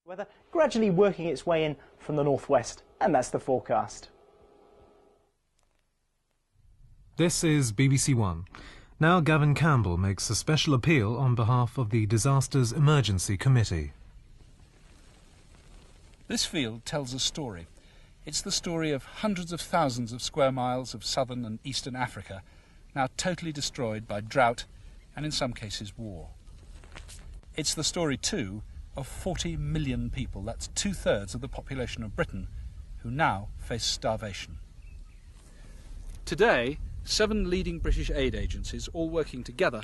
Weather gradually working its way in from the northwest, and that's the forecast. This is BBC1. Now Gavin Campbell makes a special appeal on behalf of the Disasters Emergency Committee. This field tells a story. It's the story of hundreds of thousands of square miles of southern and eastern Africa, now totally destroyed by drought and in some cases war. It's the story too of 40 million people, that's 2/3 of the population of Britain, who now face starvation. Today, 7 leading British aid agencies, all working together,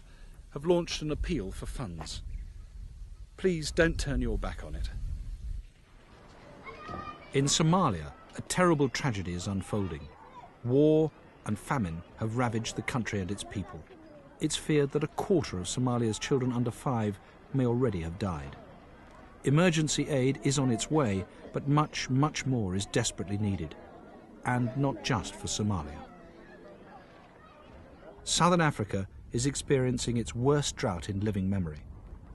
have launched an appeal for funds. Please don't turn your back on it. In Somalia, a terrible tragedy is unfolding. War and famine have ravaged the country and its people. It's feared that 1/4 of Somalia's children under 5 may already have died. Emergency aid is on its way, but much, much more is desperately needed. And not just for Somalia. Southern Africa is experiencing its worst drought in living memory.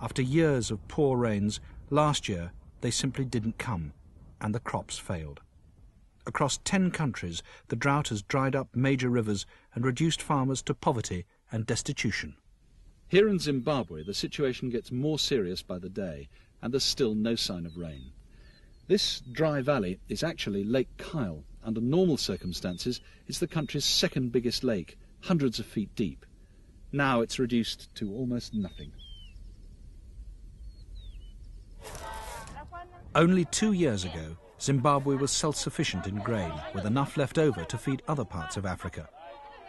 After years of poor rains, last year they simply didn't come, and the crops failed. Across 10 countries, the drought has dried up major rivers and reduced farmers to poverty and destitution. Here in Zimbabwe, the situation gets more serious by the day, and there's still no sign of rain. This dry valley is actually Lake Kyle. Under normal circumstances, it's the country's second biggest lake, hundreds of feet deep. Now it's reduced to almost nothing. Only 2 years ago, Zimbabwe was self-sufficient in grain, with enough left over to feed other parts of Africa.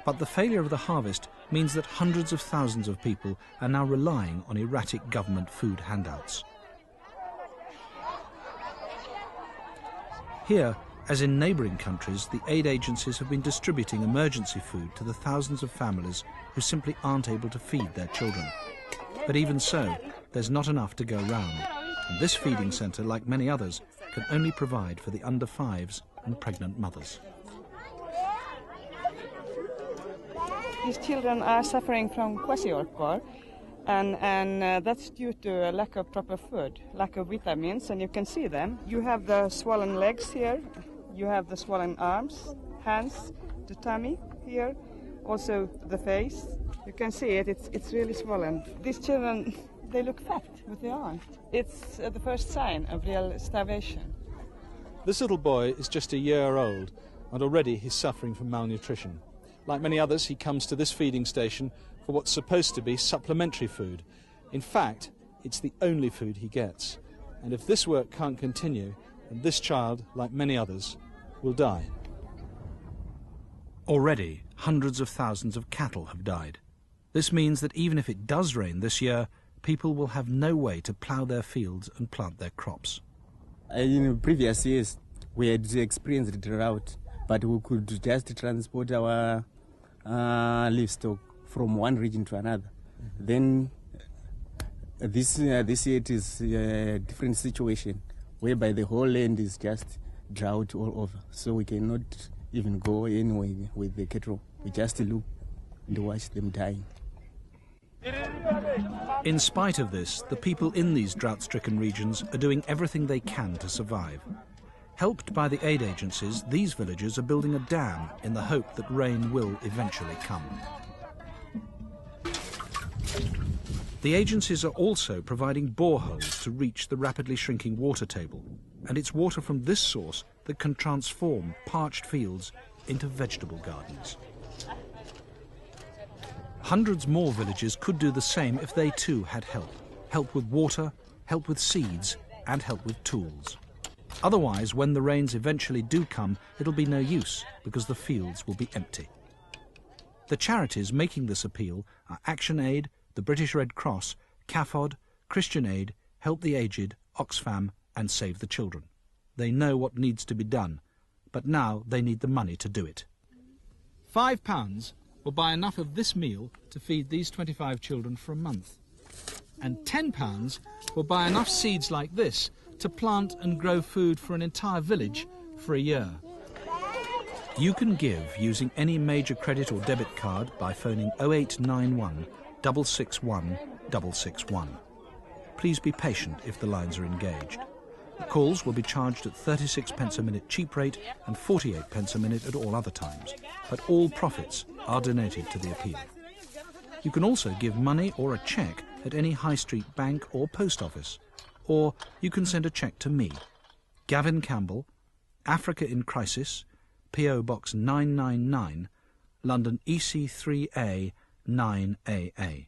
But the failure of the harvest means that hundreds of thousands of people are now relying on erratic government food handouts. Here, as in neighbouring countries, the aid agencies have been distributing emergency food to the thousands of families who simply aren't able to feed their children. But even so, there's not enough to go round. And this feeding centre, like many others, can only provide for the under 5s and pregnant mothers. These children are suffering from kwashiorkor, and that's due to a lack of proper food, lack of vitamins, and you can see them. You have the swollen legs here, you have the swollen arms, hands, the tummy here, also the face. You can see it, it's really swollen. These children, they look fat, but they aren't. It's the first sign of real starvation. This little boy is just a year old, and already he's suffering from malnutrition. Like many others, he comes to this feeding station for what's supposed to be supplementary food. In fact, it's the only food he gets. And if this work can't continue, then this child, like many others, will die. Already, hundreds of thousands of cattle have died. This means that even if it does rain this year, people will have no way to plough their fields and plant their crops. In previous years, we had experienced drought, but we could just transport our livestock from one region to another. Then this year it is a different situation, whereby the whole land is just drought all over. So we cannot even go anywhere with the cattle. We just look and watch them dying. In spite of this, the people in these drought-stricken regions are doing everything they can to survive. Helped by the aid agencies, these villagers are building a dam in the hope that rain will eventually come. The agencies are also providing boreholes to reach the rapidly shrinking water table, and it's water from this source that can transform parched fields into vegetable gardens. Hundreds more villages could do the same if they too had help. Help with water, help with seeds, and help with tools. Otherwise, when the rains eventually do come, it'll be no use because the fields will be empty. The charities making this appeal are Action Aid, the British Red Cross, CAFOD, Christian Aid, Help the Aged, Oxfam and Save the Children. They know what needs to be done, but now they need the money to do it. £5 will buy enough of this meal to feed these 25 children for a month. And £10 will buy enough seeds like this to plant and grow food for an entire village for a year. You can give using any major credit or debit card by phoning 0891 661 661. Please be patient if the lines are engaged. Calls will be charged at 36 pence a minute cheap rate and 48 pence a minute at all other times, but all profits are donated to the appeal. You can also give money or a cheque at any high street bank or post office, or you can send a cheque to me, Gavin Campbell, Africa in Crisis, P.O. Box 999, London EC3A 9AA.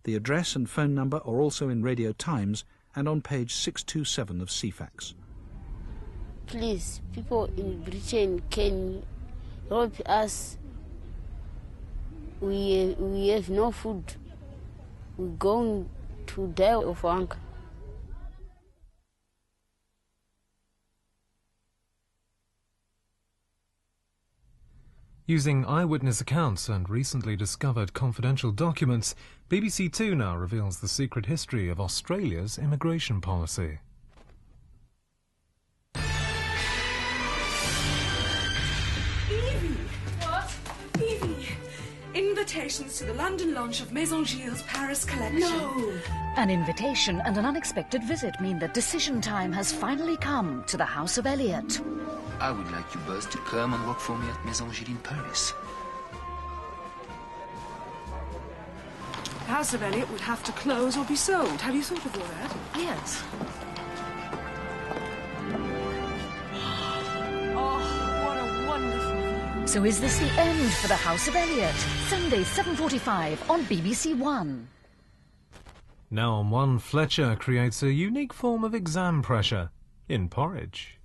The address and phone number are also in Radio Times and on page 627 of CFAX. Please, people in Britain, can help us. We have no food. We're going to die of hunger. Using eyewitness accounts and recently discovered confidential documents, BBC 2 now reveals the secret history of Australia's immigration policy. Evie! What? Evie! Invitations to the London launch of Maison Gilles' Paris collection. No! An invitation and an unexpected visit mean that decision time has finally come to the House of Elliott. I would like you both to come and work for me at Maison Gilles in Paris. The House of Elliott would have to close or be sold. Have you thought of all that? Yes. Oh, what a wonderful view. So is this the end for the House of Elliott? Sunday, 7:45 on BBC1. Now on One, Fletcher creates a unique form of exam pressure in Porridge.